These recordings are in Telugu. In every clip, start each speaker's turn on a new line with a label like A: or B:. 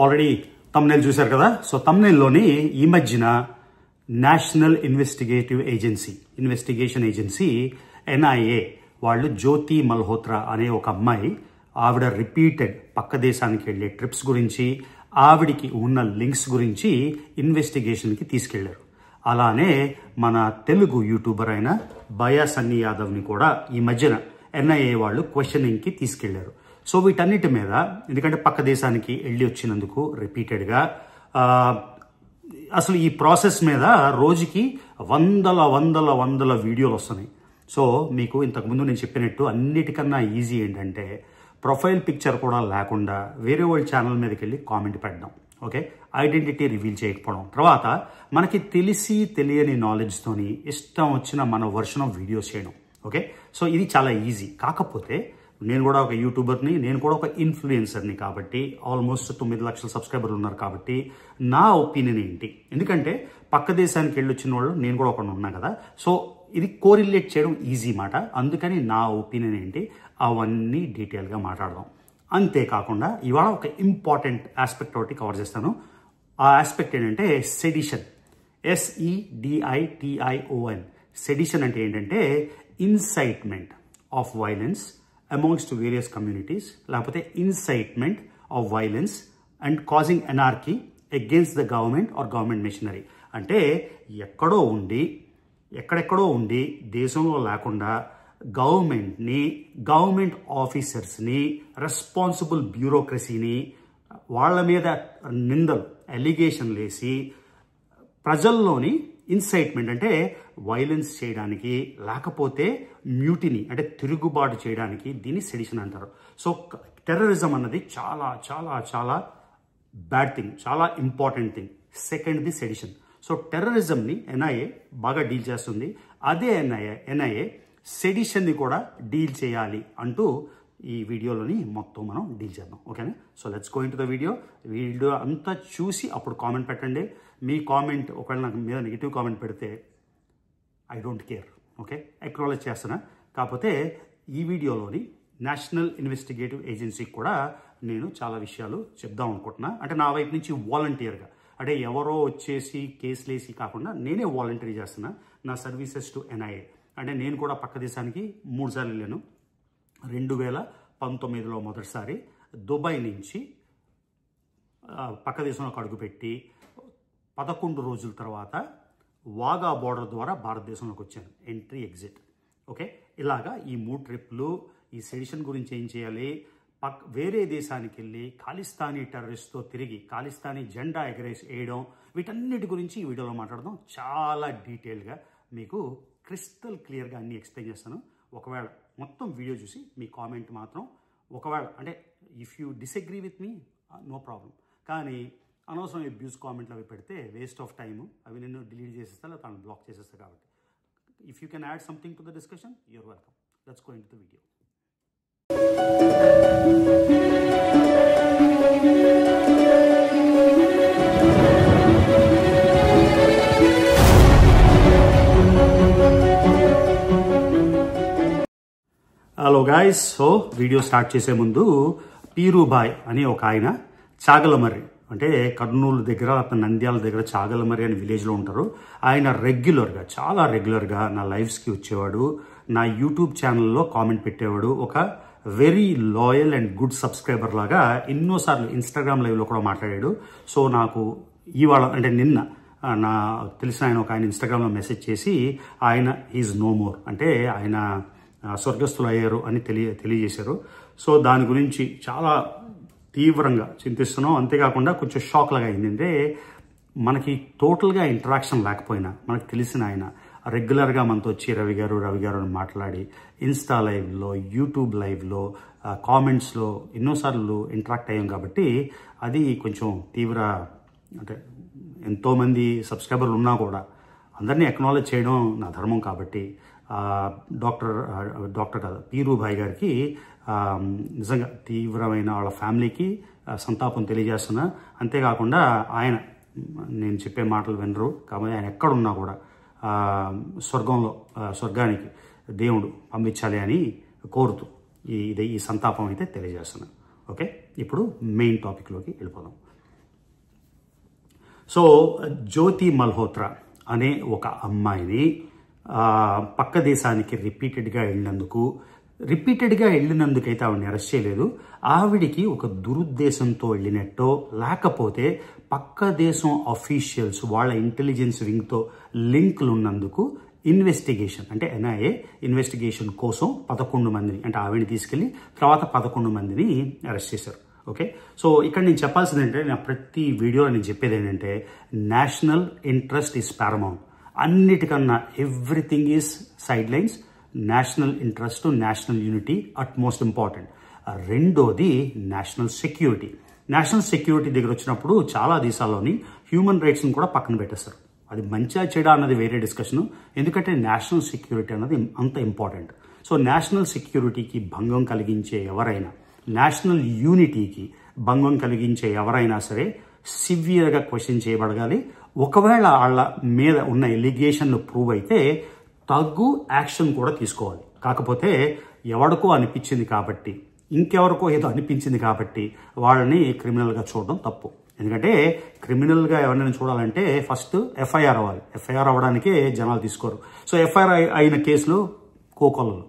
A: ఆల్రెడీ తమ్నెయిల్ చూశారు కదా. సో తమ్నెయిల్లోని ఈ మధ్యన నేషనల్ ఇన్వెస్టిగేషన్ ఏజెన్సీ NIA వాళ్ళు జ్యోతి మల్హోత్రా అనే ఒక అమ్మాయి, ఆవిడ రిపీటెడ్ పక్క దేశానికి వెళ్ళే ట్రిప్స్ గురించి, ఆవిడికి ఉన్న లింక్స్ గురించి ఇన్వెస్టిగేషన్కి తీసుకెళ్లారు. అలానే మన తెలుగు యూట్యూబర్ అయిన బయా సన్నీ యాదవ్ని కూడా ఈ మధ్యన NIA వాళ్ళు క్వశ్చనింగ్కి తీసుకెళ్లారు. సో వీటన్నిటి మీద, ఎందుకంటే పక్క దేశానికి వెళ్ళి వచ్చినందుకు రిపీటెడ్గా అసలు ఈ ప్రాసెస్ మీద రోజుకి వందల వీడియోలు వస్తున్నాయి. సో మీకు ఇంతకుముందు నేను చెప్పినట్టు అన్నిటికన్నా ఈజీ ఏంటంటే ప్రొఫైల్ పిక్చర్ కూడా లేకుండా వేరే వాళ్ళ ఛానల్ మీదకి వెళ్ళి కామెంట్ పెట్టడం, ఓకే, ఐడెంటిటీ రివీల్ చేయకపోవడం, తర్వాత మనకి తెలియని నాలెడ్జ్తోని ఇష్టం వచ్చిన మన వర్షన్ ఆఫ్ వీడియోస్ చేయడం, ఓకే. సో ఇది చాలా ఈజీ. కాకపోతే నేను కూడా ఒక యూట్యూబర్ని, నేను కూడా ఒక ఇన్ఫ్లుయెన్సర్ని కాబట్టి ఆల్మోస్ట్ 9 లక్షల సబ్స్క్రైబర్లు ఉన్నారు కాబట్టి నా ఒపీనియన్ ఏంటి, ఎందుకంటే పక్క దేశానికి వెళ్ళొచ్చిన వాళ్ళు నేను కూడా ఒకటి ఉన్నా కదా. సో ఇది కోరిలేట్ చేయడం ఈజీ మాట. అందుకని నా ఒపీనియన్ ఏంటి అవన్నీ డీటెయిల్గా మాట్లాడదాం. అంతేకాకుండా ఇవాళ ఒక ఇంపార్టెంట్ ఆస్పెక్ట్ ఒకటి కవర్ చేస్తాను. ఆ ఆస్పెక్ట్ ఏంటంటే సెడిషన్, SEDITION. సెడిషన్ అంటే ఏంటంటే incitement of violence amongst various communities, లేకపోతే incitement of violence and causing anarchy against the government or government machinery. అంటే ఎక్కడెక్కడో ఉండి దేశంలో లేకుండా గవర్నమెంట్ ఆఫీసర్స్ని, రెస్పాన్సిబుల్ బ్యూరోక్రసీని వాళ్ళ మీద నిందలు, అలిగేషన్లు వేసి ప్రజల్లోని ఇన్సైట్మెంట్ అంటే వైలెన్స్ చేయడానికి, లేకపోతే మ్యూటినీ అంటే తిరుగుబాటు చేయడానికి దీన్ని సెడిషన్ అంటారు. సో టెర్రరిజం అన్నది చాలా చాలా చాలా బ్యాడ్ థింగ్, చాలా ఇంపార్టెంట్ థింగ్. సెకండ్ది సెడిషన్. సో టెర్రరిజంని NIA బాగా డీల్ చేస్తుంది. అదే NIA సెడిషన్ని కూడా డీల్ చేయాలి అంటూ ఈ వీడియోలోని మొత్తం మనం డీల్ చేద్దాం, ఓకేనా. So let's go into the video అంతా చూసి అప్పుడు కామెంట్ పెట్టండి. మీ కామెంట్ ఒకవేళ నాకు మీద నెగిటివ్ కామెంట్ పెడితే I don't care, okay, acknowledge చేస్తున్నా. కాకపోతే ఈ వీడియోలోని నేషనల్ ఇన్వెస్టిగేటివ్ ఏజెన్సీకి కూడా నేను చాలా విషయాలు చెప్దాం అనుకుంటున్నా. అంటే నా వైపు నుంచి వాలంటీర్గా, అంటే ఎవరో వచ్చేసి కేసులు వేసి కాకుండా నేనే వాలంటీర్ చేస్తున్నా నా సర్వీసెస్ టు NIA. అంటే నేను కూడా పక్క దేశానికి 3 సార్లు వెళ్ళాను. 2019లో మొదటిసారి దుబాయ్ నుంచి పక్క దేశంలోకి అడుగుపెట్టి 11 రోజుల తర్వాత వాగా బోర్డర్ ద్వారా భారతదేశంలోకి వచ్చాను, ఎంట్రీ ఎగ్జిట్, ఓకే. ఇలాగా ఈ 3 ట్రిప్లు, ఈ సెడిషన్ గురించి ఏం చేయాలి, వేరే దేశానికి వెళ్ళి ఖాళిస్తానీ టెర్రరిస్ట్తో తిరిగి ఖాళిస్తానీ జెండా వేయడం, వీటన్నిటి గురించి ఈ వీడియోలో మాట్లాడదాం. చాలా డీటెయిల్గా మీకు క్రిస్టల్ క్లియర్గా అన్నీ ఎక్స్ప్లెయిన్ చేస్తాను. ఒకవేళ మొత్తం వీడియో చూసి మీ కామెంట్ మాత్రం, ఒకవేళ అంటే if you disagree with me no problem, కానీ అనవసరం అబ్యూస్ కామెంట్లు అవి పెడితే వేస్ట్ ఆఫ్ టైము, అవి నేను డిలీట్ చేసేస్తా లేదా తను బ్లాక్ చేసేస్తా. కాబట్టి if you can add something to the discussion you're welcome. Let's go into the video. Hello guys. So video start చేసే ముందు పీరుబాయ్ అని ఒక ఆయన చాగలమర్రి, అంటే కర్నూలు దగ్గర, నంద్యాల దగ్గర చాగలమర్రి అనే విలేజ్లో ఉంటారు. ఆయన చాలా రెగ్యులర్గా నా లైవ్స్కి వచ్చేవాడు, నా యూట్యూబ్ ఛానల్లో కామెంట్ పెట్టేవాడు. ఒక very loyal and good subscriber లాగా ఎన్నోసార్లు ఇన్స్టాగ్రామ్ లైవ్లో కూడా మాట్లాడాడు. సో నాకు ఇవాళ అంటే నిన్న నా తెలిసిన ఆయన ఒక ఆయన ఇన్స్టాగ్రామ్లో మెసేజ్ చేసి ఆయన ఈజ్ నో మోర్, అంటే ఆయన స్వర్గస్థులు అయ్యారు అని తెలియజేశారు. సో దాని గురించి చాలా తీవ్రంగా చింతిస్తున్నాం. అంతేకాకుండా కొంచెం షాక్ లాగా అయింది. అంటే మనకి టోటల్గా ఇంటరాక్షన్ లేకపోయినా మనకు తెలిసిన ఆయన రెగ్యులర్గా మనతో వచ్చి రవి గారు అని మాట్లాడి ఇన్స్టా లైవ్లో, యూట్యూబ్ లైవ్లో, కామెంట్స్లో ఎన్నోసార్లు ఇంటరాక్ట్ అయ్యాం. కాబట్టి అది కొంచెం తీవ్ర, అంటే ఎంతోమంది సబ్స్క్రైబర్లు ఉన్నా కూడా అందరినీ అక్నాలెడ్జ్ చేయడం నా ధర్మం. కాబట్టి డాక్టర్ కాదు పీరుబాయ్ గారికి నిజంగా తీవ్రమైన వాళ్ళ ఫ్యామిలీకి సంతాపం తెలియజేస్తున్నా. అంతేకాకుండా ఆయన నేను చెప్పే మాటలు వినరు కాబట్టి ఆయన ఎక్కడున్నా కూడా స్వర్గానికి దేవుడు పంపించాలి అని కోరుతూ ఈ సంతాపం అయితే తెలియజేస్తున్నాను. ఓకే, ఇప్పుడు మెయిన్ టాపిక్లోకి వెళ్ళిపోదాం. సో జ్యోతి మల్హోత్రా అనే ఒక అమ్మాయిని పక్క దేశానికి రిపీటెడ్గా వెళ్ళినందుకైతే ఆవిడని అరెస్ట్ చేయలేదు. ఆవిడికి ఒక దురుద్దేశంతో వెళ్ళినట్టో లేకపోతే పక్క దేశం అఫీషియల్స్ వాళ్ళ ఇంటెలిజెన్స్ వింగ్తో లింకులు ఉన్నందుకు ఇన్వెస్టిగేషన్ అంటే ఎన్ఐఏ ఇన్వెస్టిగేషన్ కోసం 11 మందిని అంటే ఆవిడని తీసుకెళ్లి తర్వాత 11 మందిని అరెస్ట్ చేశారు. ఓకే, సో ఇక్కడ నేను చెప్పాల్సింది ఏంటంటే నా ప్రతి వీడియోలో నేను చెప్పేది ఏంటంటే నేషనల్ ఇంట్రెస్ట్ ఈస్ పారమౌంట్. అన్నిటికన్నా everything is side lines. National interest national unity at most important. రెండోది నేషనల్ సెక్యూరిటీ. నేషనల్ సెక్యూరిటీ దగ్గర వచ్చినప్పుడు చాలా దేశాల్లోని హ్యూమన్ రైట్స్ని కూడా పక్కన పెట్టేస్తారు. అది మంచిగా చెడా అన్నది వేరే డిస్కషన్, ఎందుకంటే నేషనల్ సెక్యూరిటీ అన్నది అంత ఇంపార్టెంట్. సో నేషనల్ సెక్యూరిటీకి భంగం కలిగించే ఎవరైనా, నేషనల్ యూనిటీకి భంగం కలిగించే ఎవరైనా సరే సివియర్గా క్వశ్చన్ చేయబడగాలి. ఒకవేళ వాళ్ళ మీద ఉన్న ఎలిగేషన్లు ప్రూవ్ అయితే తగ్గు యాక్షన్ కూడా తీసుకోవాలి. కాకపోతే ఎవరికో అనిపించింది కాబట్టి, ఇంకెవరికో ఏదో అనిపించింది కాబట్టి వాళ్ళని క్రిమినల్గా చూడడం తప్పు. ఎందుకంటే క్రిమినల్గా ఎవరినైనా చూడాలంటే ఫస్ట్ ఎఫ్ఐఆర్ అవ్వాలి. ఎఫ్ఐఆర్ అవ్వడానికే జనాలు తీసుకోరు. సో ఎఫ్ఐఆర్ అయిన కేసులు కోకొల్లలు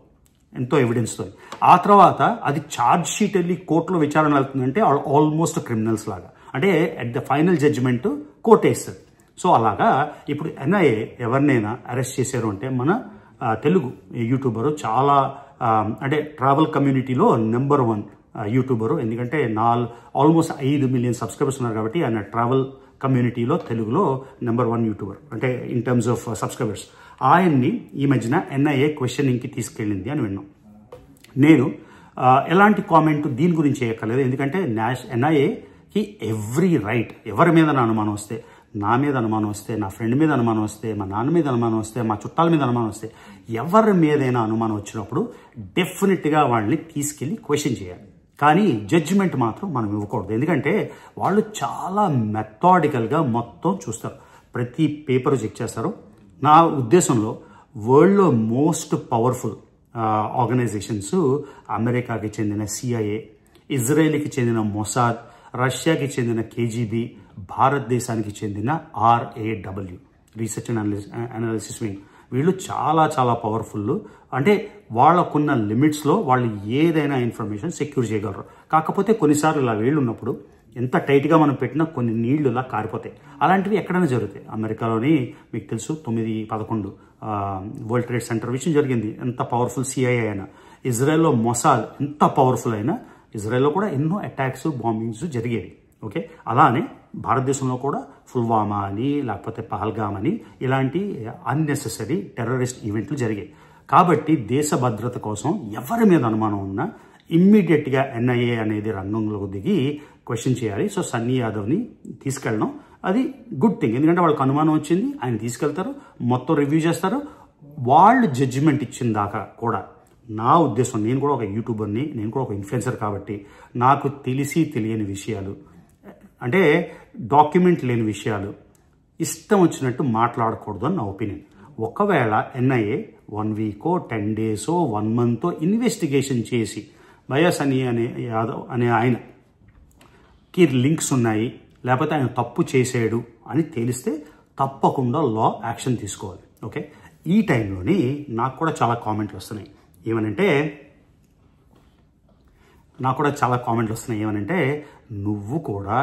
A: ఎంతో ఎవిడెన్స్తో, ఆ తర్వాత అది ఛార్జ్ షీట్ వెళ్ళి కోర్టులో విచారణ వెళ్తుందంటే ఆల్మోస్ట్ క్రిమినల్స్ లాగా, అంటే at the final judgement court వేస్తుంది. సో అలాగా ఇప్పుడు ఎన్ఐఏ ఎవరినైనా అరెస్ట్ చేశారు అంటే మన తెలుగు యూట్యూబరు చాలా అంటే ట్రావెల్ కమ్యూనిటీలో నెంబర్ 1 యూట్యూబరు, ఎందుకంటే ఆల్మోస్ట్ 5 మిలియన్ సబ్స్క్రైబర్స్ ఉన్నారు కాబట్టి ఆయన ట్రావెల్ కమ్యూనిటీలో తెలుగులో నెంబర్ 1 యూట్యూబర్ అంటే ఇన్ టర్మ్స్ ఆఫ్ సబ్స్క్రైబర్స్. ఆయన్ని ఈ మధ్యన ఎన్ఐఏ క్వశ్చనింగ్కి తీసుకెళ్ళింది అని విన్నాం. నేను ఎలాంటి కామెంట్ దీని గురించి చేయక్కర్లేదు, ఎందుకంటే ఎన్ఐఏకి ఎవ్రీ రైట్. ఎవరి మీద అనుమానం వస్తే, నా మీద అనుమానం వస్తే, నా ఫ్రెండ్ మీద అనుమానం వస్తే, మా నాన్న మీద అనుమానం వస్తే, మా చుట్టాల మీద అనుమానం వస్తే, ఎవరి మీదైనా అనుమానం వచ్చినప్పుడు డెఫినెట్గా వాళ్ళని తీసుకెళ్ళి క్వశ్చన్ చేయాలి. కానీ జడ్జిమెంట్ మాత్రం మనం ఇవ్వకూడదు, ఎందుకంటే వాళ్ళు చాలా మెథాడికల్గా మొత్తం చూస్తారు, ప్రతి పేపర్ చెక్ చేస్తారు. నా ఉద్దేశంలో వరల్డ్లో మోస్ట్ పవర్ఫుల్ ఆర్గనైజేషన్స్ అమెరికాకి చెందిన సిఐఏ, ఇజ్రాయెల్కి చెందిన మొసాద్, రష్యాకి చెందిన కేజీబీ, భారతదేశానికి చెందిన RAW research and analysis wing. వీళ్ళు చాలా చాలా పవర్ఫుల్. అంటే వాళ్ళకున్న లిమిట్స్లో వాళ్ళు ఏదైనా ఇన్ఫర్మేషన్ సెక్యూర్ చేయగలరు. కాకపోతే కొన్నిసార్లు ఇలా వేళ్ళు ఉన్నప్పుడు ఎంత టైట్గా మనం పెట్టినా కొన్ని నీళ్లు ఇలా కారిపోతాయి. అలాంటివి ఎక్కడైనా జరుగుతాయి. అమెరికాలోని మీకు తెలుసు 9/11 వరల్డ్ ట్రేడ్ సెంటర్ విషయం జరిగింది. ఎంత పవర్ఫుల్ సిఐఏ అయినా, ఇజ్రాయెల్లో మొసాద్ ఎంత పవర్ఫుల్ అయినా ఇజ్రాయెల్లో కూడా ఎన్నో అటాక్స్, బాంబింగ్స్ జరిగేవి. ఓకే, అలానే భారతదేశంలో కూడా పుల్వామా అని లేకపోతే పహల్గామ్ అని ఇలాంటి అన్నెసెసరీ టెర్రరిస్ట్ ఈవెంట్లు జరిగాయి. కాబట్టి దేశ భద్రత కోసం ఎవరి మీద అనుమానం ఉన్నా ఇమ్మీడియట్గా ఎన్ఐఏ అనేది రంగంలోకి దిగి క్వశ్చన్ చేయాలి. సో సన్నీ యాదవ్ని తీసుకెళ్ళడం అది గుడ్ థింగ్, ఎందుకంటే వాళ్ళకి అనుమానం వచ్చింది, ఆయన తీసుకెళ్తారు, మొత్తం రివ్యూ చేస్తారు. వాళ్ళు జడ్జిమెంట్ ఇచ్చిన దాకా కూడా నా ఉద్దేశం, నేను కూడా ఒక యూట్యూబర్ని, నేను కూడా ఒక ఇన్ఫ్లుయెన్సర్ కాబట్టి నాకు తెలియని విషయాలు అంటే డాక్యుమెంట్ లేని విషయాలు ఇష్టం వచ్చినట్టు మాట్లాడకూడదు అని నా ఒపీనియన్. ఒకవేళ ఎన్ఐఏ 1 వీకో 10 డేసో 1 మంతో ఇన్వెస్టిగేషన్ చేసి సన్నీ యాదవ్ అనే ఆయనకి లింక్స్ ఉన్నాయి, లేకపోతే ఆయన తప్పు చేసాడు అని తెలిస్తే తప్పకుండా లా యాక్షన్ తీసుకోవాలి. ఓకే, ఈ టైంలోని నాకు కూడా చాలా కామెంట్లు వస్తున్నాయి ఏమనంటే నువ్వు కూడా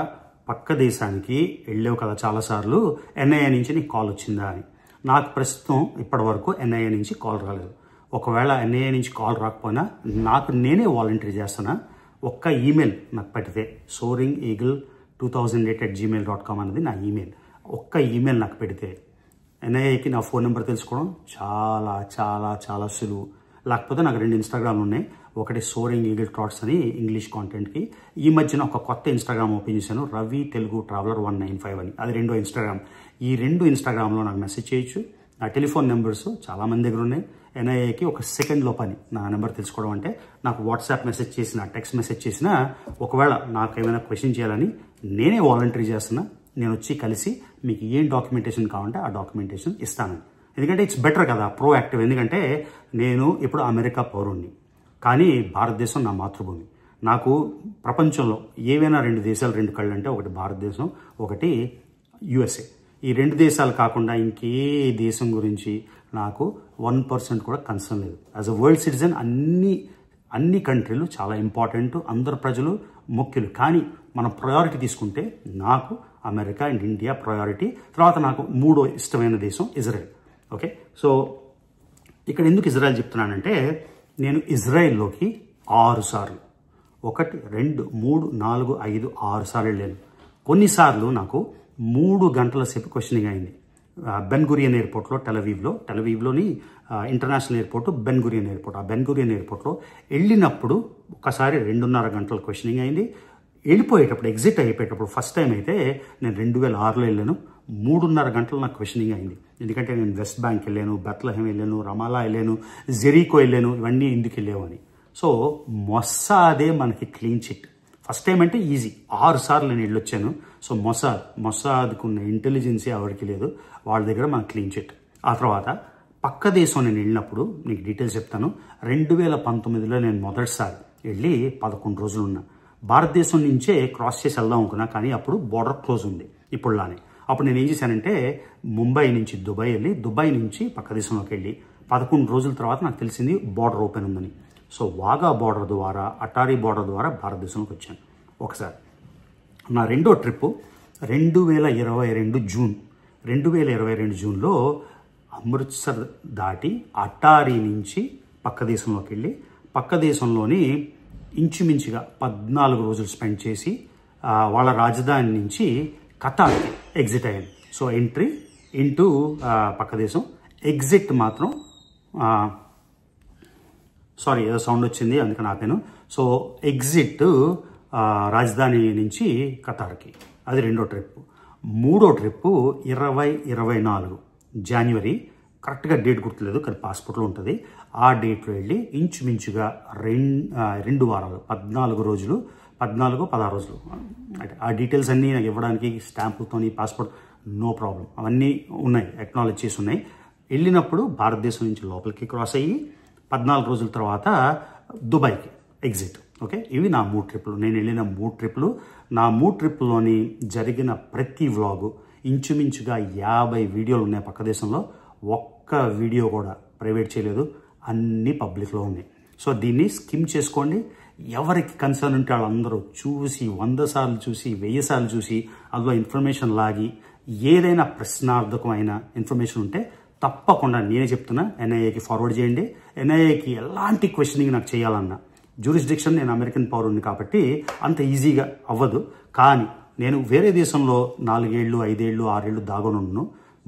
A: పక్క దేశానికి వెళ్ళావు కదా చాలాసార్లు, ఎన్ఐఏ నుంచి నీకు కాల్ వచ్చిందా అని. నాకు ప్రస్తుతం ఇప్పటి వరకు ఎన్ఐఏ నుంచి కాల్ రాలేదు. ఒకవేళ ఎన్ఐఏ నుంచి కాల్ రాకపోయినా నాకు నేనే వాలంటీర్ చేస్తున్నా. ఒక్క ఈమెయిల్ నాకు పెడితే soaringeagle2008@gmail.com అనేది నా ఈమెయిల్. ఒక్క ఈమెయిల్ నాకు పెడితే ఎన్ఐఏకి నా ఫోన్ నెంబర్ తెలుసుకోవడం చాలా చాలా చాలా సులువు. లేకపోతే నాకు 2 ఇన్స్టాగ్రామ్లు ఉన్నాయి. ఒకటి సోరింగ్ ఈగిల్ థాట్స్ అని ఇంగ్లీష్ కాంటెంట్కి. ఈ మధ్యన ఒక కొత్త ఇన్స్టాగ్రామ్ ఓపెన్ చేశాను, రవి తెలుగు ట్రావెలర్ 195 అని. అది 2వ ఇన్స్టాగ్రామ్. ఈ 2 ఇన్స్టాగ్రామ్లో నాకు మెసేజ్ చేయొచ్చు. నా టెలిఫోన్ నెంబర్స్ చాలా మంది దగ్గర ఉన్నాయి. ఎన్ఐఏకి ఒక సెకండ్లో పని నా నెంబర్ తెలుసుకోవడం అంటే. నాకు వాట్సాప్ మెసేజ్ చేసిన, టెక్స్ట్ మెసేజ్ చేసినా, ఒకవేళ నాకు ఏమైనా క్వశ్చన్ చేయాలని నేనే వాలంటీర్ చేస్తున్నా. నేను వచ్చి కలిసి మీకు ఏం డాక్యుమెంటేషన్ కావాలంటే ఆ డాక్యుమెంటేషన్ ఇస్తాను. ఎందుకంటే ఇట్స్ బెటర్ కదా, ప్రోయాక్టివ్. ఎందుకంటే నేను ఇప్పుడు అమెరికా పౌరుణ్ణి, కానీ భారతదేశం నా మాతృభూమి. నాకు ప్రపంచంలో ఏవైనా 2 దేశాలు 2 కళ్ళు అంటే ఒకటి భారతదేశం, ఒకటి యుఎస్ఏ. ఈ 2 దేశాలు కాకుండా ఇంకే దేశం గురించి నాకు 1% కూడా కన్సర్న్ లేదు. యాజ్ అ వరల్డ్ సిటిజన్ అన్ని కంట్రీలు చాలా ఇంపార్టెంట్, అందరు ప్రజలు ముఖ్యులు. కానీ మనం ప్రయారిటీ తీసుకుంటే నాకు అమెరికా అండ్ ఇండియా ప్రయారిటీ. తర్వాత నాకు 3వ ఇష్టమైన దేశం ఇజ్రాయెల్. ఓకే, సో ఇక్కడ ఎందుకు ఇజ్రాయెల్ చెప్తున్నానంటే నేను ఇజ్రాయెల్లోకి 6 సార్లు 1, 2, 3, 4, 5, 6 సార్లు వెళ్ళాను. కొన్నిసార్లు నాకు 3 గంటల సేపు క్వశ్చనింగ్ అయింది. బెన్ గురియన్ ఎయిర్పోర్ట్లో టెలవీవ్లోని international airport Ben Gurion airport. ఆ బెన్ గురియన్ ఎయిర్పోర్ట్లో వెళ్ళినప్పుడు ఒకసారి 2.5 గంటల క్వశ్చనింగ్ అయింది. వెళ్ళిపోయేటప్పుడు ఎగ్జిట్ అయిపోయేటప్పుడు ఫస్ట్ టైం అయితే నేను 2006లో వెళ్ళాను. 3.5 గంటలు నాకు క్వశ్చనింగ్ అయింది. ఎందుకంటే నేను వెస్ట్ బ్యాంక్ వెళ్ళాను, బెత్లహెమ్ వెళ్ళాను, రమాలా వెళ్ళాను, జెరీకో వెళ్ళాను. ఇవన్నీ ఎందుకు వెళ్ళామని. సో మొస్సాదే మనకి క్లీన్ చిట్. ఫస్ట్ టైం అంటే ఈజీ, 6 సార్లు నేను వెళ్ళొచ్చాను. సో మొస్సాద్కున్న ఇంటెలిజెన్సీ ఎవరికి లేదు, వాళ్ళ దగ్గర మన క్లీన్ చిట్. ఆ తర్వాత పక్క దేశం నేను వెళ్ళినప్పుడు నీకు డీటెయిల్స్ చెప్తాను. 2019లో నేను మొదటిసారి వెళ్ళి 11 రోజులు ఉన్నా. భారతదేశం నుంచే క్రాస్ చేసి వెళ్దాం అనుకున్నా, కానీ అప్పుడు బార్డర్ క్లోజ్ ఉంది ఇప్పుడులానే. అప్పుడు నేను ఏం చేశానంటే ముంబై నుంచి దుబాయ్ వెళ్ళి, దుబాయ్ నుంచి పక్క దేశంలోకి వెళ్ళి 11 రోజుల తర్వాత నాకు తెలిసింది బార్డర్ ఓపెన్ ఉందని. సో వాగా బార్డర్ ద్వారా, అటారీ బార్డర్ ద్వారా భారతదేశంలోకి వచ్చాను ఒకసారి. నా రెండో ట్రిప్పు 2022 జూన్లో అమృత్సర్ దాటి అటారీ నుంచి పక్క దేశంలోకి వెళ్ళి పక్క దేశంలోని ఇంచుమించుగా 14 రోజులు స్పెండ్ చేసి వాళ్ళ రాజధాని నుంచి ఖతార్కి ఎగ్జిట్ అయ్యాను. సో ఎంట్రీ ఇంటూ పక్క దేశం, ఎగ్జిట్ మాత్రం సారీ ఏదో సౌండ్ వచ్చింది అందుకని ఆపాను. సో ఎగ్జిట్ రాజధాని నుంచి ఖతార్కి. అది రెండో ట్రిప్పు. మూడో ట్రిప్పు 2024 జనవరి, కరెక్ట్గా డేట్ గుర్తులేదు కానీ పాస్పోర్ట్లో ఉంటుంది. ఆ డేట్లో వెళ్ళి ఇంచుమించుగా 2 వారాలు 14 రోజులు 16 రోజులు అంటే ఆ డీటెయిల్స్ అన్నీ నాకు ఇవ్వడానికి స్టాంపులతో పాస్పోర్ట్ నో ప్రాబ్లం, అవన్నీ ఉన్నాయి, అక్నాలెడ్జ్ చేసి ఉన్నాయి. వెళ్ళినప్పుడు భారతదేశం నుంచి లోపలికి క్రాస్ అయ్యి 14 రోజుల తర్వాత దుబాయ్కి ఎగ్జిట్. ఓకే, ఇవి నా 3 ట్రిప్పులు. నేను వెళ్ళిన 3 ట్రిప్పులు. నా 3 ట్రిప్పుల్లోని జరిగిన ప్రతి వ్లాగు ఇంచుమించుగా 50 వీడియోలు ఉన్నాయి పక్క దేశంలో. ఒక్క వీడియో కూడా ప్రైవేట్ చేయలేదు, అన్నీ పబ్లిక్లో ఉన్నాయి. సో దీన్ని స్కిమ్ చేసుకోండి. ఎవరికి కన్సర్న్ ఉంటే వాళ్ళందరూ చూసి 100 సార్లు చూసి 1000 సార్లు చూసి అందులో ఇన్ఫర్మేషన్ లాగి ఏదైనా ప్రశ్నార్థకమైన ఇన్ఫర్మేషన్ ఉంటే తప్పకుండా నేనే చెప్తున్నా ఎన్ఐఏకి ఫార్వర్డ్ చేయండి. ఎన్ఐఏకి ఎలాంటి క్వశ్చనింగ్ నాకు చేయాలన్నా, జ్యూరిస్డిక్షన్ నేను అమెరికన్ పౌరుడిని కాబట్టి అంత ఈజీగా అవ్వదు. కానీ నేను వేరే దేశంలో 4 ఏళ్ళు 5 ఏళ్ళు 6 ఏళ్ళు దాగనున్నాను.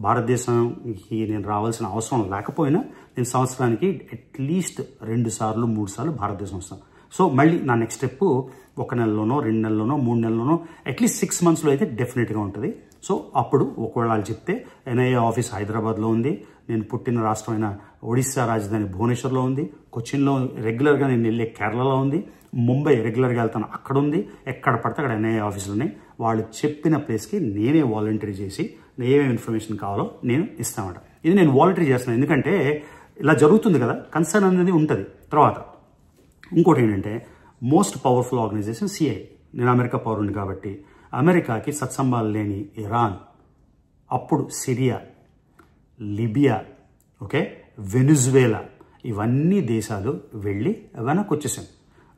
A: భారతదేశానికి నేను రావాల్సిన అవసరం లేకపోయినా నేను సంవత్సరానికి అట్లీస్ట్ 2 సార్లు 3 సార్లు భారతదేశం వస్తాను. సో మళ్ళీ నా నెక్స్ట్ స్టెప్ 1 నెలలోనో 2 నెలలోనో 3 నెలలోనో అట్లీస్ట్ 6 మంత్స్లో అయితే డెఫినెట్గా ఉంటుంది. సో అప్పుడు ఒకవేళ వాళ్ళు చెప్తే ఎన్ఐఏ ఆఫీస్ హైదరాబాద్లో ఉంది, నేను పుట్టిన రాష్ట్రమైన ఒడిశా రాజధాని భువనేశ్వర్లో ఉంది, కొచ్చిన్లో రెగ్యులర్గా నేను వెళ్ళే కేరళలో ఉంది, ముంబై రెగ్యులర్గా వెళ్తాను అక్కడ ఉంది, ఎక్కడ పడితే అక్కడ ఎన్ఐఏ ఆఫీసులు ఉన్నాయి. వాళ్ళు చెప్పిన ప్లేస్కి నేనే వాలంటరీ చేసి ఏమేమి ఇన్ఫర్మేషన్ కావాలో నేను ఇస్తామట. ఇది నేను వాలంటరీ చేస్తున్నాను ఎందుకంటే ఇలా జరుగుతుంది కదా, కన్సర్న్ అనేది ఉంటుంది. తర్వాత ఇంకోటి ఏంటంటే మోస్ట్ పవర్ఫుల్ ఆర్గనైజేషన్ సిఐఏ. నేను అమెరికా పౌరుని కాబట్టి అమెరికాకి సత్సంబాలు లేని ఇరాన్, అప్పుడు సిరియా, లిబియా, ఓకే, వెనుజువేలా, ఇవన్నీ దేశాలు వెళ్ళి వెనక్కి వచ్చేసాను.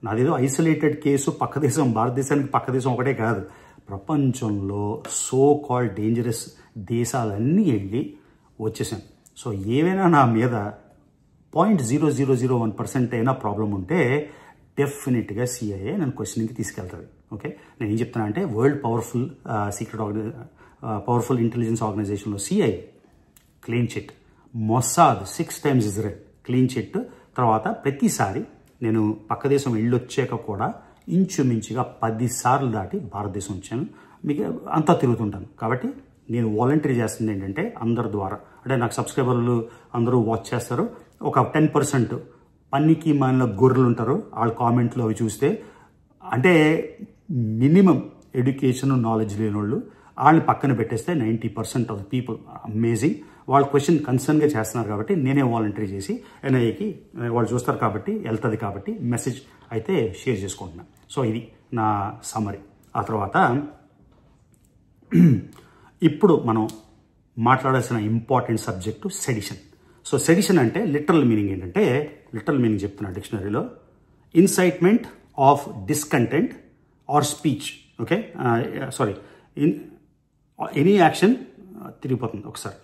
A: నాదేదో ఐసోలేటెడ్ కేసు పక్క దేశం, భారతదేశానికి పక్క దేశం ఒకటే కాదు, ప్రపంచంలో సో కాల్డ్ డేంజరస్ దేశాలన్నీ వెళ్ళి వచ్చేసాను. సో ఏవైనా నా మీద 0.0001% అయినా ప్రాబ్లం ఉంటే డెఫినెట్గా సిఐఏ నన్ను క్వశ్చనింగ్కి తీసుకెళ్తుంది. ఓకే, నేను ఏం చెప్తున్నా అంటే వరల్డ్ పవర్ఫుల్ ఇంటెలిజెన్స్ ఆర్గనైజేషన్లో CIA clean chit, Mossad 6 times Israel clean chit. తర్వాత ప్రతిసారి నేను పక్క దేశం వెళ్ళొచ్చాక కూడా ఇంచుమించుగా 10 సార్లు దాటి భారతదేశం వచ్చాను. మీకు అంతా తిరుగుతుంటాను. కాబట్టి నేను వాలంటరీ చేస్తుంది ఏంటంటే అందరి ద్వారా, అంటే నాకు సబ్స్క్రైబర్లు అందరూ వాచ్ చేస్తారు. ఒక 10% పన్నికి మాలిన గొర్రెలు ఉంటారు, వాళ్ళ కామెంట్లు అవి చూస్తే అంటే మినిమం ఎడ్యుకేషన్ నాలెడ్జ్ లేని వాళ్ళు, వాళ్ళని పక్కన పెట్టేస్తే 90% ఆఫ్ ద పీపుల్ అమేజింగ్. వాళ్ళు క్వశ్చన్ కన్సర్న్గా చేస్తున్నారు కాబట్టి నేనే వాలంటరీ చేసి ఎన్ఐఏకి వాళ్ళు చూస్తారు కాబట్టి వెళ్తుంది కాబట్టి మెసేజ్ అయితే షేర్ చేసుకుంటున్నాను. సో ఇది నా సమ్మరీ. ఆ తర్వాత ఇప్పుడు మనం మాట్లాడాల్సిన important subject sedition. So sedition అంటే లిటరల్ మీనింగ్ ఏంటంటే, లిటరల్ మీనింగ్ చెప్తున్నా డిక్షనరీలో, incitement of discontent or speech. Okay, sorry, any action తిరిగిపోతుంది ఒకసారి.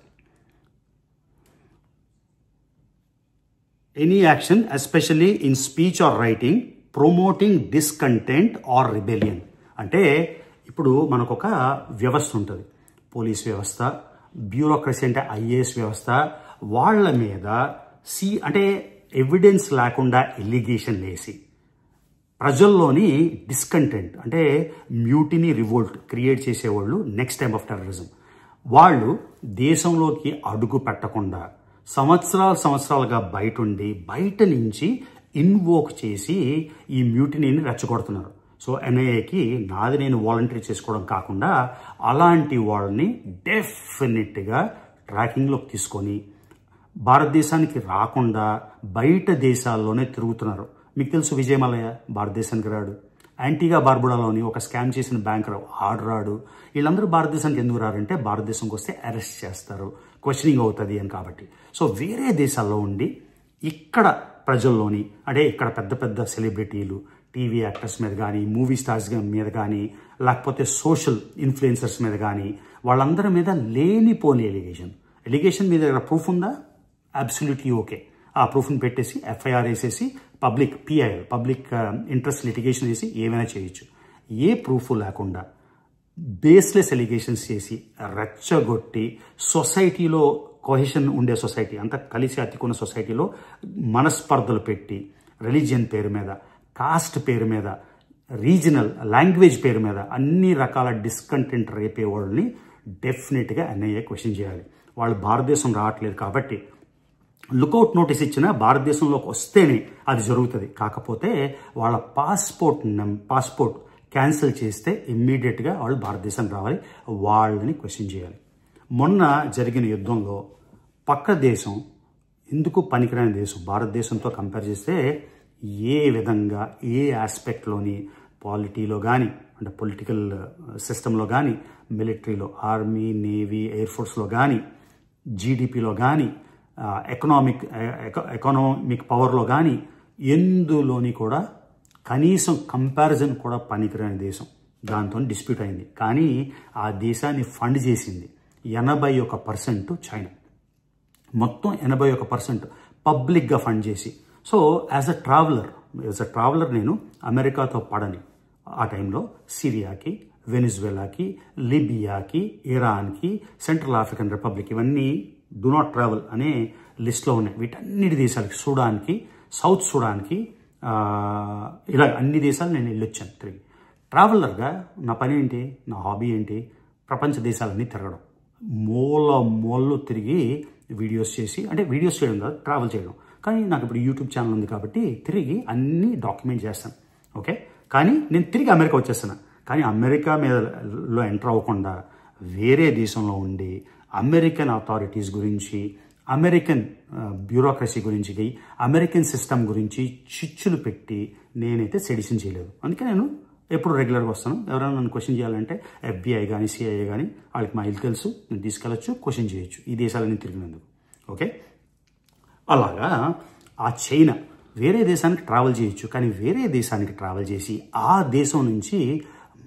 A: Any action especially in speech or writing promoting discontent or rebellion. అంటే ఇప్పుడు మనకు ఒక వ్యవస్థ ఉంటుంది, పోలీస్ వ్యవస్థ, బ్యూరోక్రసీ అంటే ఐఏఎస్ వ్యవస్థ. వాళ్ళ మీద అంటే ఎవిడెన్స్ లేకుండా ఎలిగేషన్ వేసి ప్రజల్లోని డిస్కంటెంట్ అంటే మ్యూటినీ, రివోల్ట్ క్రియేట్ చేసేవాళ్ళు నెక్స్ట్ టైప్ ఆఫ్ టెర్రరిజం. వాళ్ళు దేశంలోకి అడుగు పెట్టకుండా సంవత్సరాలుగా బయట నుంచి ఇన్వోక్ చేసి ఈ మ్యూటినీని రెచ్చగొడుతున్నారు. సో ఎన్ఐఏకి నాది నేను వాలంటరీ చేసుకోవడం కాకుండా అలాంటి వాళ్ళని డెఫినెట్గా ట్రాకింగ్లోకి తీసుకొని భారతదేశానికి రాకుండా బయట దేశాల్లోనే తిరుగుతున్నారు. మీకు తెలుసు విజయ్ మల్లయ్య భారతదేశానికి రాడు, యాంటీగా బార్బుడాలోని ఒక స్కామ్ చేసిన బ్యాంకర్ ఆడరాడు. వీళ్ళందరూ భారతదేశానికి ఎందుకు రారంటే భారతదేశంకి వస్తే అరెస్ట్ చేస్తారు, క్వశ్చనింగ్ అవుతుంది అని. కాబట్టి సో వేరే దేశాల్లో ఉండి ఇక్కడ ప్రజల్లోని అంటే ఇక్కడ పెద్ద పెద్ద సెలబ్రిటీలు, టీవీ యాక్టర్స్ మీద కానీ, మూవీ స్టార్స్ మీద కానీ, లేకపోతే సోషల్ ఇన్ఫ్లుయెన్సర్స్ మీద కానీ, వాళ్ళందరి మీద లేనిపోని ఎలిగేషన్ మీ దగ్గర ప్రూఫ్ ఉందా? Absolutely okay. ఆ ప్రూఫ్ని పెట్టేసి ఎఫ్ఐఆర్ వేసేసి పబ్లిక్ ఇంట్రెస్ట్ లిటిగేషన్ వేసి ఏమైనా చేయొచ్చు. ఏ ప్రూఫ్ లేకుండా బేస్లెస్ ఎలిగేషన్స్ చేసి రెచ్చగొట్టి సొసైటీలో కొహెషన్ ఉండే సొసైటీ అంతా కలిసి అతికున్న సొసైటీలో మనస్పర్ధలు పెట్టి రిలీజియన్ పేరు మీద, కాస్ట్ పేరు మీద, రీజనల్ లాంగ్వేజ్ పేరు మీద అన్ని రకాల డిస్కంటెంట్ రేపే వాళ్ళని డెఫినెట్గా ఎన్ఐఏ క్వశ్చన్ చేయాలి. వాళ్ళు భారతదేశం రావట్లేదు కాబట్టి లుకౌట్ నోటీస్ ఇచ్చిన భారతదేశంలోకి వస్తేనే అది జరుగుతుంది. కాకపోతే వాళ్ళ పాస్పోర్ట్ క్యాన్సిల్ చేస్తే ఇమ్మీడియట్గా వాళ్ళు భారతదేశం రావాలి, వాళ్ళని క్వశ్చన్ చేయాలి. మొన్న జరిగిన యుద్ధంలో పక్క దేశం ఎందుకు పనికిరాని దేశం భారతదేశంతో కంపేర్ చేస్తే ఏ విధంగా ఏ ఆస్పెక్ట్లోని పాలిటీలో కానీ అంటే పొలిటికల్ సిస్టంలో కానీ, మిలిటరీలో ఆర్మీ, నేవీ, ఎయిర్ ఫోర్స్లో కానీ, జీడిపిలో కానీ, ఎకనామిక్ పవర్లో కానీ ఎందులోని కూడా కనీసం కంపారిజన్ కూడా పనికిరాని దేశం. దాంతో డిస్ప్యూట్ అయింది. కానీ ఆ దేశాన్ని ఫండ్ చేసింది 81% చైనా. మొత్తం 81% పబ్లిక్గా ఫండ్ చేసి. సో యాజ్ అ ట్రావెలర్ నేను అమెరికాతో పడని ఆ టైంలో సిరియాకి, వెనిజువెలాకి, లిబియాకి, ఇరాన్కి, సెంట్రల్ ఆఫ్రికన్ రిపబ్లిక్ ఇవన్నీ డూ నాట్ ట్రావెల్ అనే లిస్ట్లో ఉన్నాయి. వీటన్నిటి దేశాలకి, సూడాన్కి, సౌత్ సూడాన్కి, ఇలా అన్ని దేశాలు నేను వెళ్ళొచ్చాను తిరిగి. ట్రావెలర్గా నా పని ఏంటి, నా హాబీ ఏంటి, ప్రపంచ దేశాలన్నీ తిరగడం. మూలలో తిరిగి వీడియోస్ చేసి, అంటే వీడియోస్ చేయడం కాదు, ట్రావెల్ చేయడం. కానీ నాకు ఇప్పుడు యూట్యూబ్ ఛానల్ ఉంది కాబట్టి తిరిగి అన్నీ డాక్యుమెంట్ చేస్తాను. ఓకే, కానీ నేను తిరిగి అమెరికా వచ్చేస్తాను. కానీ అమెరికా మీదలో ఎంటర్ అవ్వకుండా వేరే దేశంలో ఉండి అమెరికన్ అథారిటీస్ గురించి, అమెరికన్ బ్యూరోక్రసీ గురించి, అమెరికన్ సిస్టమ్ గురించి చిచ్చులు పెట్టి నేనైతే సెడిషన్ చేయలేదు. అందుకే నేను ఎప్పుడు రెగ్యులర్గా వస్తాను. ఎవరైనా నన్ను క్వశ్చన్ చేయాలంటే FBI కానీ, CIA కానీ వాళ్ళకి మా ఇల్లు తెలుసు, నేను తీసుకెళ్ళచ్చు, క్వశ్చన్ చేయొచ్చు ఈ దేశాలన్నీ తిరిగినందుకు. ఓకే, అలాగా ఆ చైనా వేరే దేశానికి ట్రావెల్ చేయొచ్చు, కానీ వేరే దేశానికి ట్రావెల్ చేసి ఆ దేశం నుంచి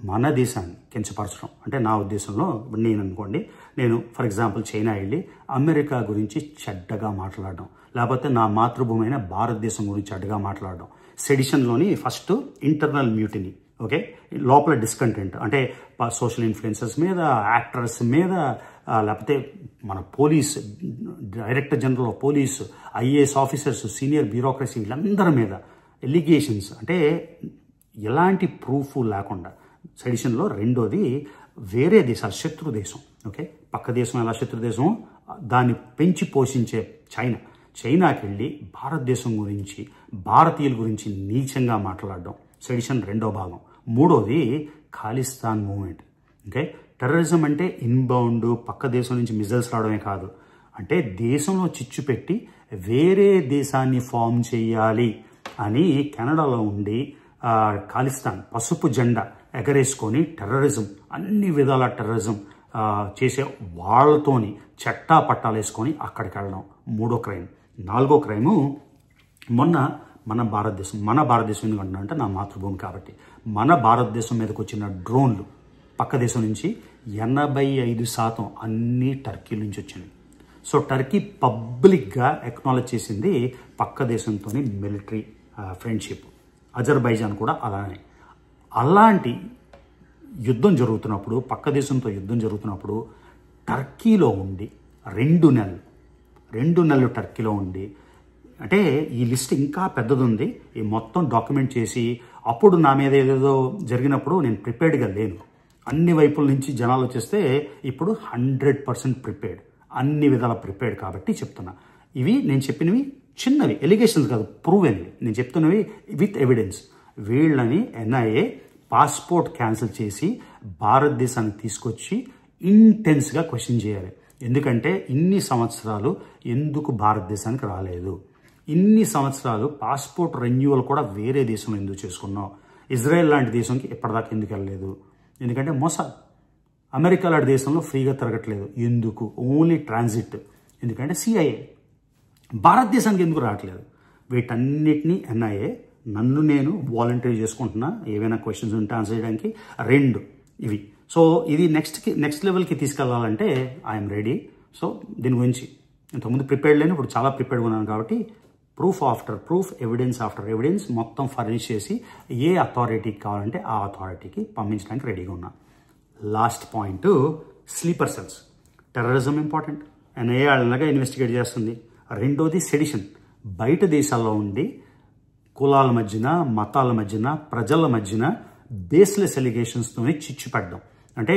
A: మన దేశాన్ని కించపరచడం. అంటే నా ఉద్దేశంలో నేను అనుకోండి, నేను ఫర్ ఎగ్జాంపుల్ చైనా వెళ్ళి అమెరికా గురించి చెడ్డగా మాట్లాడడం, లేకపోతే నా మాతృభూమి అయిన భారతదేశం గురించి చెడ్డగా మాట్లాడడం. సెడిషన్లోని ఫస్ట్ ఇంటర్నల్ మ్యూటినీ. ఓకే, లోపల డిస్కంటెంట్ అంటే సోషల్ ఇన్ఫ్లుయెన్సర్స్ మీద, యాక్టర్స్ మీద, లేకపోతే మన police director general of police, IAS officers, senior bureaucracy వీళ్ళందరి మీద ఎలిగేషన్స్, అంటే ఎలాంటి ప్రూఫ్ లేకుండా సెడిషన్లో. రెండోది వేరే దేశాలు, శత్రు దేశం. ఓకే, పక్క దేశం ఎలా శత్రు దేశం, దాన్ని పెంచి పోషించే చైనాకి వెళ్ళి భారతదేశం గురించి, భారతీయుల గురించి నీచంగా మాట్లాడడం సెడిషన్ రెండో భాగం. మూడోది ఖాలిస్తాన్ మూవ్మెంట్. ఓకే, టెర్రరిజం అంటే ఇన్బౌండ్ పక్క దేశం నుంచి మిజైల్స్ రావడమే కాదు, అంటే దేశంలో చిచ్చు పెట్టి వేరే దేశాన్ని ఫామ్ చేయాలి అని కెనడాలో ఉండి ఖాలిస్తాన్ పసుపు జెండా ఎగరేసుకొని టెర్రరిజం, అన్ని విధాల టెర్రరిజం చేసే వాళ్ళతోని చట్టా పట్టాలు వేసుకొని అక్కడికి వెళ్ళడం 3వ క్రైమ్. 4వ క్రైము మన భారతదేశం ఎందుకంటున్నా అంటే నా మాతృభూమి కాబట్టి, మన భారతదేశం మీదకి వచ్చిన డ్రోన్లు పక్క దేశం నుంచి 85% అన్నీ టర్కీ నుంచి వచ్చినాయి. సో టర్కీ పబ్లిక్గా ఎక్నాలెడ్జ్ చేసింది పక్క దేశంతో మిలిటరీ ఫ్రెండ్షిప్. అజర్బైజాన్ కూడా అలానే. అలాంటి యుద్ధం జరుగుతున్నప్పుడు, పక్క దేశంతో యుద్ధం జరుగుతున్నప్పుడు టర్కీలో ఉండి 2 నెలలు టర్కీలో ఉండి, అంటే ఈ లిస్ట్ ఇంకా పెద్దది ఉంది, ఈ మొత్తం డాక్యుమెంట్ చేసి అప్పుడు నా మీద ఏదేదో జరిగినప్పుడు నేను ప్రిపేర్డ్గా లేను. అన్ని వైపుల నుంచి జనాలు వచ్చేస్తే ఇప్పుడు 100% ప్రిపేర్డ్, అన్ని విధాల ప్రిపేర్డ్ కాబట్టి చెప్తున్నా. ఇవి నేను చెప్పినవి చిన్నవి, ఎలిగేషన్స్ కాదు, ప్రూవెన్వి. నేను చెప్తున్నవి విత్ ఎవిడెన్స్. వీళ్ళని ఎన్ఐఏ పాస్పోర్ట్ క్యాన్సిల్ చేసి భారతదేశానికి తీసుకొచ్చి ఇంటెన్స్గా క్వశ్చన్ చేయాలి. ఎందుకంటే ఇన్ని సంవత్సరాలు ఎందుకు భారతదేశానికి రాలేదు, ఇన్ని సంవత్సరాలు పాస్పోర్ట్ రెన్యువల్ కూడా వేరే దేశంలో ఎందుకు చేసుకున్నావు, ఇజ్రాయెల్ లాంటి దేశంకి ఎప్పటిదాకా ఎందుకు వెళ్ళలేదు, ఎందుకంటే మోసాలు. అమెరికా లాంటి దేశంలో ఫ్రీగా తిరగట్లేదు ఎందుకు, ఓన్లీ ట్రాన్సిట్, ఎందుకంటే సిఐఏ. భారతదేశానికి ఎందుకు రావట్లేదు, వీటన్నిటినీ ఎన్ఐఏ నన్ను నేను వాలంటీర్ చేసుకుంటున్నా, ఏవైనా క్వశ్చన్స్ ఉంటే ఆన్సర్ చేయడానికి. 2 ఇవి. సో ఇది నెక్స్ట్ లెవెల్కి తీసుకెళ్లాలంటే ఐఎమ్ రెడీ. సో దీని గురించి ఇంతకుముందు ప్రిపేర్డ్ లేని, ఇప్పుడు చాలా ప్రిపేర్డ్గా ఉన్నాను కాబట్టి proof after proof, evidence after evidence మొత్తం ఫర్నిష్ చేసి ఏ అథారిటీకి కావాలంటే ఆ అథారిటీకి పంపించడానికి రెడీగా ఉన్నా. Last point, sleeper cells. Terrorism important, NIA అలాగా ఇన్వెస్టిగేట్ చేస్తుంది. 2వది సెడిషన్, బయట దేశాల్లో ఉండి కులాల మధ్యన, మతాల మధ్యన, ప్రజల మధ్యన బేస్లెస్ ఎలిగేషన్స్తోనే చిచ్చు పెట్టడం. అంటే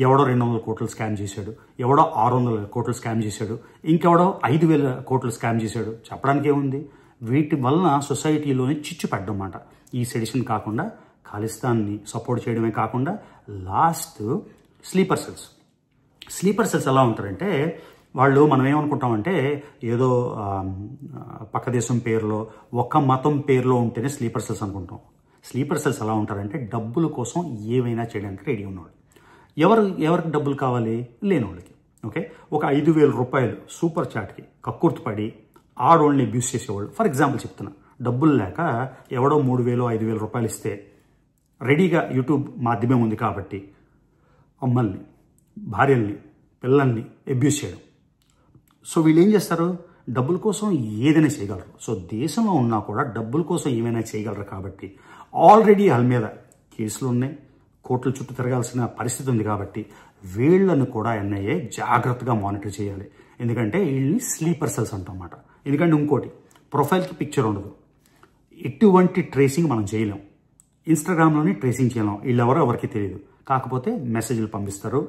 A: ఎవడో 200 కోట్లు స్కామ్ చేశాడు, ఎవడో 600 కోట్లు స్కామ్ చేశాడు, ఇంకెవడో 5,000 కోట్లు స్కామ్ చేశాడు, చెప్పడానికి ఏముంది. వీటి వలన సొసైటీలోనే చిచ్చు పెట్టడం అన్నమాట. ఈ సెడిషన్ కాకుండా ఖాలిస్తాన్ని సపోర్ట్ చేయడమే కాకుండా లాస్ట్ స్లీపర్ సెల్స్ ఎలా ఉంటారంటే, వాళ్ళు మనం ఏమనుకుంటామంటే ఏదో పక్క దేశం పేరులో, ఒక మతం పేరులో ఉంటేనే స్లీపర్ సెల్స్ అనుకుంటాం. స్లీపర్ సెల్స్ ఎలా ఉంటారంటే డబ్బుల కోసం ఏవైనా చేయడానికి రెడీ ఉన్నవాడు. ఎవరికి డబ్బులు కావాలి, లేని వాళ్ళకి. ఓకే, ఒక 5,000 రూపాయలు సూపర్ చాట్కి కక్కుర్తిపడి ఆడోళ్ళని అబ్యూస్ చేసేవాళ్ళు. ఫర్ ఎగ్జాంపుల్ చెప్తున్నా, డబ్బులు లేక ఎవడో 3,000 5,000 రూపాయలు ఇస్తే రెడీగా యూట్యూబ్ మాధ్యమం ఉంది కాబట్టి అమ్మల్ని, భార్యల్ని, పిల్లల్ని అబ్యూస్ చేయడం. సో వీళ్ళు ఏం చేస్తారు, డబ్బుల కోసం ఏదైనా చేయగలరు. సో దేశంలో ఉన్నా కూడా డబ్బుల కోసం ఏమైనా చేయగలరు కాబట్టి ఆల్రెడీ వాళ్ళ మీద కేసులు ఉన్నాయి, కోర్టుల చుట్టూ తిరగాల్సిన పరిస్థితి ఉంది కాబట్టి వీళ్ళను కూడా ఎన్ఐఏ జాగ్రత్తగా మానిటర్ చేయాలి. ఎందుకంటే వీళ్ళని స్లీపర్ సెల్స్ అంటామన్నమాట. ఎందుకంటే ఇంకోటి, ప్రొఫైల్కి పిక్చర్ ఉండదు, ఎటువంటి ట్రేసింగ్ మనం చేయలేం, ఇన్స్టాగ్రామ్లోని ట్రేసింగ్ చేయలేం, వీళ్ళెవరో ఎవరికి తెలియదు. కాకపోతే మెసేజ్లు పంపిస్తారు,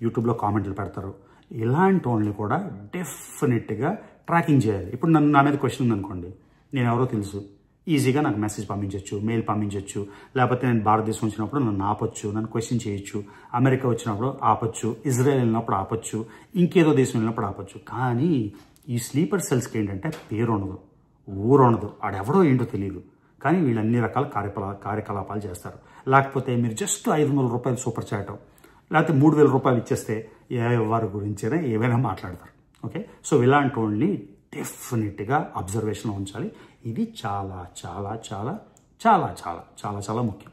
A: యూట్యూబ్లో కామెంట్లు పెడతారు. ఇలాంటి వాళ్ళని కూడా డెఫినెట్గా ట్రాకింగ్ చేయాలి. ఇప్పుడు నా మీద క్వశ్చన్ ఉందనుకోండి, నేను ఎవరో తెలుసు, ఈజీగా నాకు మెసేజ్ పంపించవచ్చు, మెయిల్ పంపించవచ్చు, లేకపోతే నేను భారతదేశం వచ్చినప్పుడు నన్ను ఆపొచ్చు, నన్ను క్వశ్చన్ చేయొచ్చు, అమెరికా వచ్చినప్పుడు ఆపొచ్చు, ఇజ్రాయెల్ వెళ్ళినప్పుడు ఆపొచ్చు, ఇంకేదో దేశం వెళ్ళినప్పుడు ఆపొచ్చు. కానీ ఈ స్లీపర్ సెల్స్కి ఏంటంటే పేరు ఉండదు, ఊరు ఉండదు, ఆడెవడో ఏంటో తెలియదు, కానీ వీళ్ళు అన్ని రకాల కార్యకలాపాలు చేస్తారు. లేకపోతే మీరు జస్ట్ 500 రూపాయలు సూపర్ చాట్, లేకపోతే 3,000 రూపాయలు ఇచ్చేస్తే వారి గురించైనా ఏవైనా మాట్లాడతారు. ఓకే, సో ఇలాంటి వాళ్ళని డెఫినెట్గా అబ్జర్వేషన్లో ఉంచాలి. ఇది చాలా చాలా చాలా చాలా చాలా చాలా చాలా ముఖ్యం.